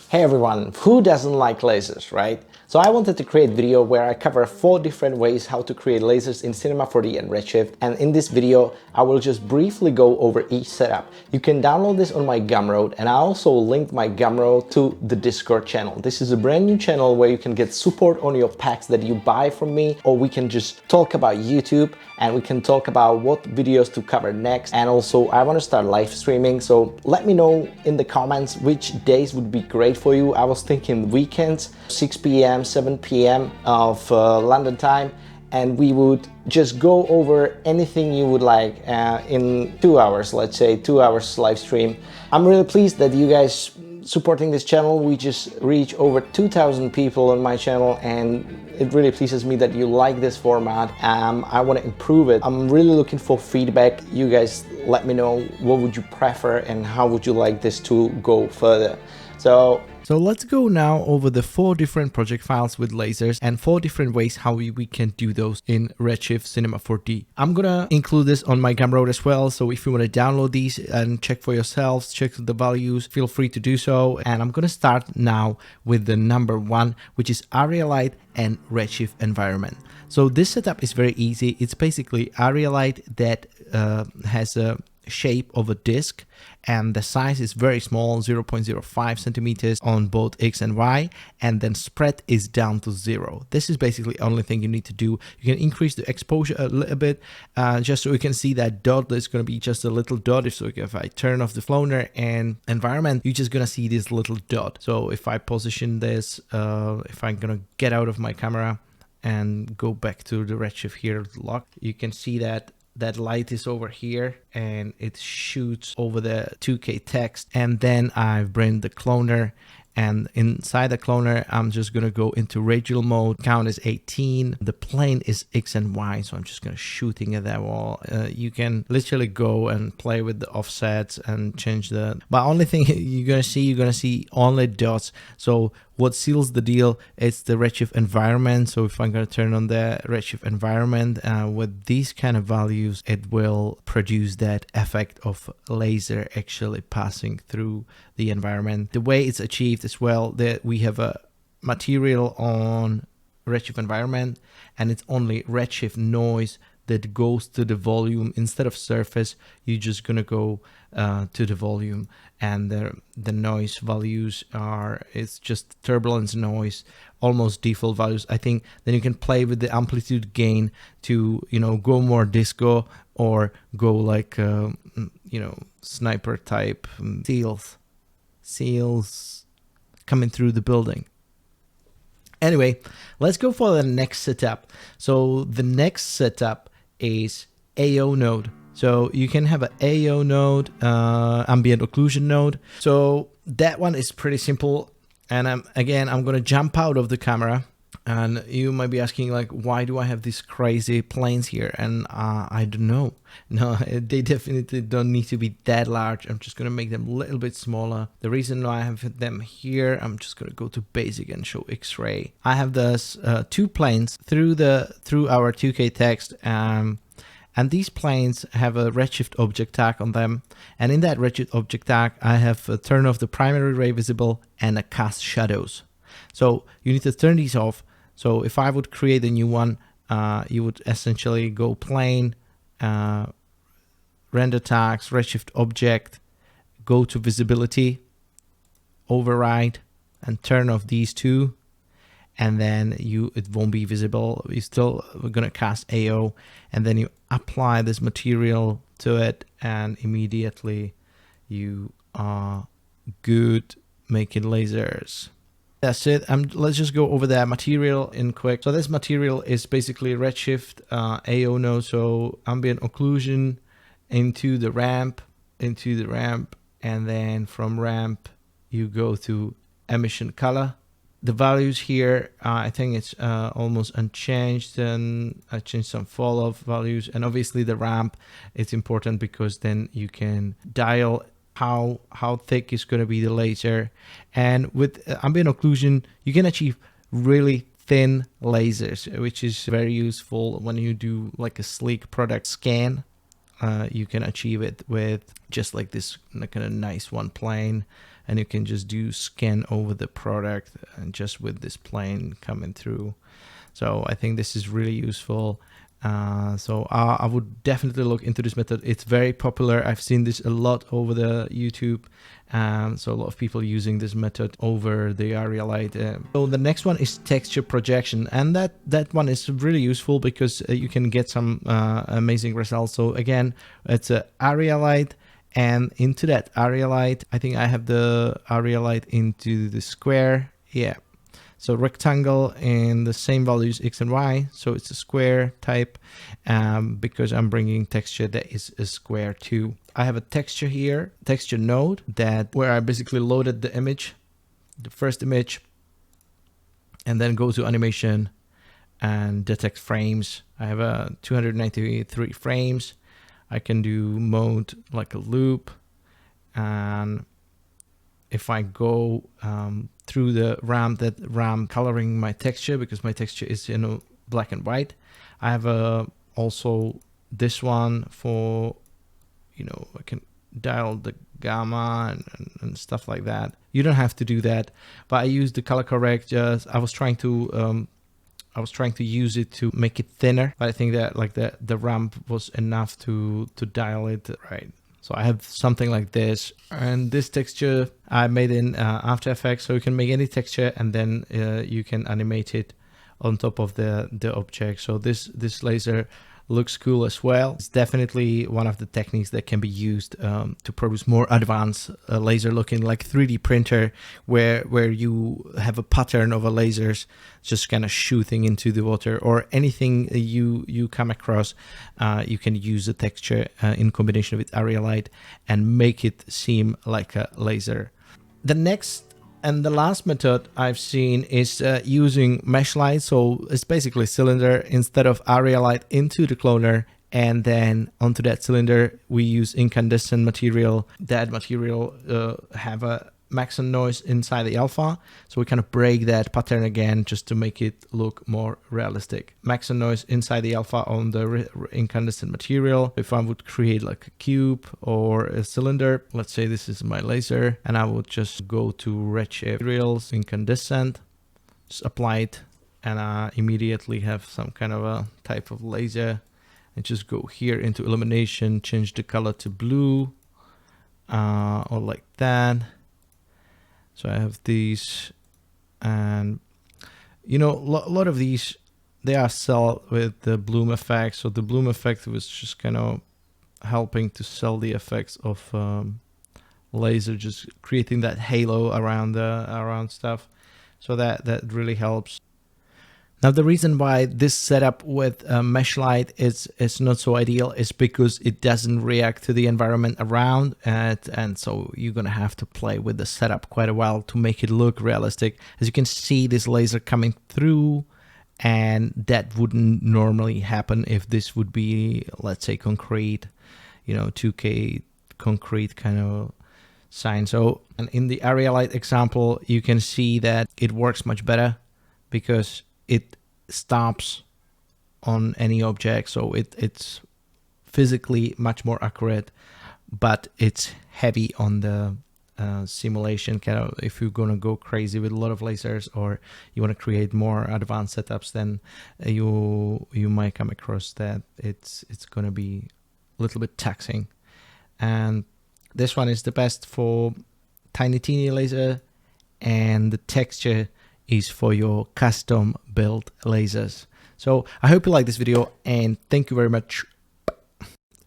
Hey everyone, who doesn't like lasers, right? So I wanted to create a video where I cover 4 different ways how to create lasers in Cinema4D and Redshift, and in this video I will just briefly go over each setup. You can download this on my Gumroad, and I also linked my Gumroad to the Discord channel. This is a brand new channel where you can get support on your packs that you buy from me, or we can just talk about YouTube and we can talk about what videos to cover next. And also I want to start live streaming, so let me know in the comments which days would be great for you. I was thinking weekends, 6 p.m. 7 p.m. of London time, and we would just go over anything you would like in 2 hours, let's say 2 hours live stream. I'm really pleased that you guys supporting this channel. We just reached over 2,000 people on my channel, and it really pleases me that you like this format. I want to improve it. I'm really looking for feedback. You guys let me know what would you prefer and how would you like this to go further. So let's go now over the 4 different project files with lasers and 4 different ways how we can do those in Redshift Cinema4D. I'm gonna include this on my Gumroad as well, so if you want to download these and check for yourselves, check the values, feel free to do so. And I'm gonna start now with the number 1, which is Area Light and Redshift Environment. So this setup is very easy. It's basically Area Light that has a shape of a disk, and the size is very small, 0.05 centimeters on both X and Y, and then spread is down to 0. This is basically the only thing you need to do. You can increase the exposure a little bit, just so we can see that dot is going to be just a little dot. So if I turn off the floater and environment, you're just going to see this little dot. So if I position this, if I'm going to get out of my camera and go back to the Redshift here lock, you can see that light is over here and it shoots over the 2K text. And then I bring the cloner, and inside the cloner I'm just gonna go into radial mode. Count is 18. The plane is X and Y, so I'm just gonna shooting at that wall. You can literally go and play with the offsets and change the, but only thing you're gonna see only dots. So what seals the deal is the Redshift environment. So if I'm going to turn on the Redshift environment with these kind of values, it will produce that effect of laser actually passing through the environment. The way it's achieved as well, that we have a material on Redshift environment, and it's only Redshift noise that goes to the volume. Instead of surface, you're just gonna go to the volume, and the noise values are, it's just turbulence noise, almost default values. I think then you can play with the amplitude gain to, you know, go more disco or go like you know, sniper type seals coming through the building. Anyway, let's go for the next setup. So the next setup is AO node. So you can have an AO node, ambient occlusion node. So that one is pretty simple. And I'm going to jump out of the camera, and you might be asking, like, why do I have these crazy planes here? And I don't know. No, they definitely don't need to be that large. I'm just going to make them a little bit smaller. The reason why I have them here, I'm just going to go to basic and show X-ray. I have this 2 planes through our 2K text. And these planes have a Redshift object tag on them. And in that Redshift object tag, I have a turn off the primary ray visible and a cast shadows. So you need to turn these off. So if I would create a new one, you would essentially go plane, render tags, Redshift object, go to visibility, override, and turn off these 2. And then it won't be visible. We're gonna cast AO, and then you apply this material to it, and immediately you are good making lasers. That's it. Let's just go over that material in quick. So this material is basically Redshift AO node. So ambient occlusion into the ramp, and then from ramp you go to emission color. The values here, I think it's almost unchanged, and I changed some fall off values. And obviously the ramp is important because then you can dial how thick is going to be the laser. And with ambient occlusion, you can achieve really thin lasers, which is very useful when you do like a sleek product scan. You can achieve it with just like this kind of nice one plane. and you can just do scan over the product and just with this plane coming through. So I think this is really useful. So I would definitely look into this method. It's very popular. I've seen this a lot over the YouTube. So a lot of people using this method over the area light. So the next one is texture projection, and that one is really useful because you can get some amazing results. So again, it's a area light, and into that area light, I think I have the area light into the square. Yeah. So rectangle and the same values X and Y. So it's a square type because I'm bringing texture that is a square too. I have a texture here, texture node where I basically loaded the image, the first image, and then go to animation and detect frames. I have a 293 frames. I can do mode like a loop, and if I go through the RAM coloring my texture, because my texture is in black and white. I have also this one for, I can dial the gamma and stuff like that. You don't have to do that, but I use the color correct. I was trying to use it to make it thinner, but I think that like the ramp was enough to dial it right. So I have something like this, and this texture I made in After Effects. So you can make any texture and then you can animate it on top of the object. So this laser looks cool as well. It's definitely one of the techniques that can be used to produce more advanced laser looking like 3D printer, where you have a pattern of a lasers just kind of shooting into the water, or anything you come across. You can use the texture in combination with area light and make it seem like a laser. The next and the last method I've seen is using mesh light. So it's basically cylinder instead of area light into the cloner, and then onto that cylinder we use incandescent material. That material have a maximum noise inside the alpha, so we kind of break that pattern again just to make it look more realistic. Maximum noise inside the alpha on the incandescent material. If I would create like a cube or a cylinder, let's say this is my laser, and I would just go to Redshift materials, incandescent, just apply it, and I immediately have some kind of a type of laser. And just go here into illumination, change the color to blue, or like that. So I have these, and a lot of these, they are sold with the bloom effect. So the bloom effect was just kind of helping to sell the effects of laser, just creating that halo around stuff. So that really helps. Now, the reason why this setup with mesh light is not so ideal is because it doesn't react to the environment around, and so you're gonna have to play with the setup quite a while to make it look realistic. As you can see, this laser coming through, and that wouldn't normally happen if this would be, let's say, concrete, 2K concrete kind of sign. So, and in the area light example, you can see that it works much better because it stops on any object, so it's physically much more accurate, but it's heavy on the simulation. Kind of, if you're gonna go crazy with a lot of lasers, or you want to create more advanced setups, then you might come across that it's gonna be a little bit taxing. And this one is the best for tiny teeny laser, and the texture is for your custom built lasers. So I hope you like this video, and thank you very much.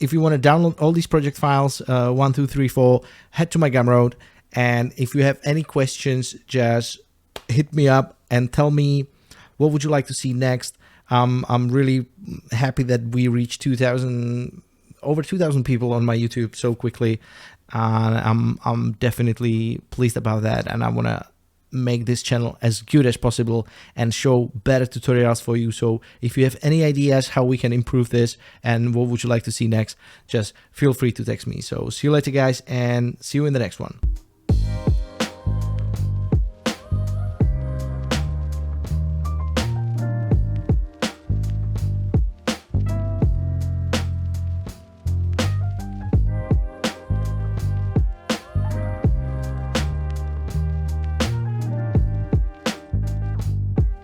If you want to download all these project files, 1, 2, 3, 4, head to my Gumroad. And if you have any questions, just hit me up and tell me what would you like to see next. I'm really happy that we reached over 2,000 people on my YouTube so quickly. I'm definitely pleased about that, and I want to make this channel as good as possible and show better tutorials for you. So if you have any ideas how we can improve this and what would you like to see next, just feel free to text me. So see you later, guys, and see you in the next one.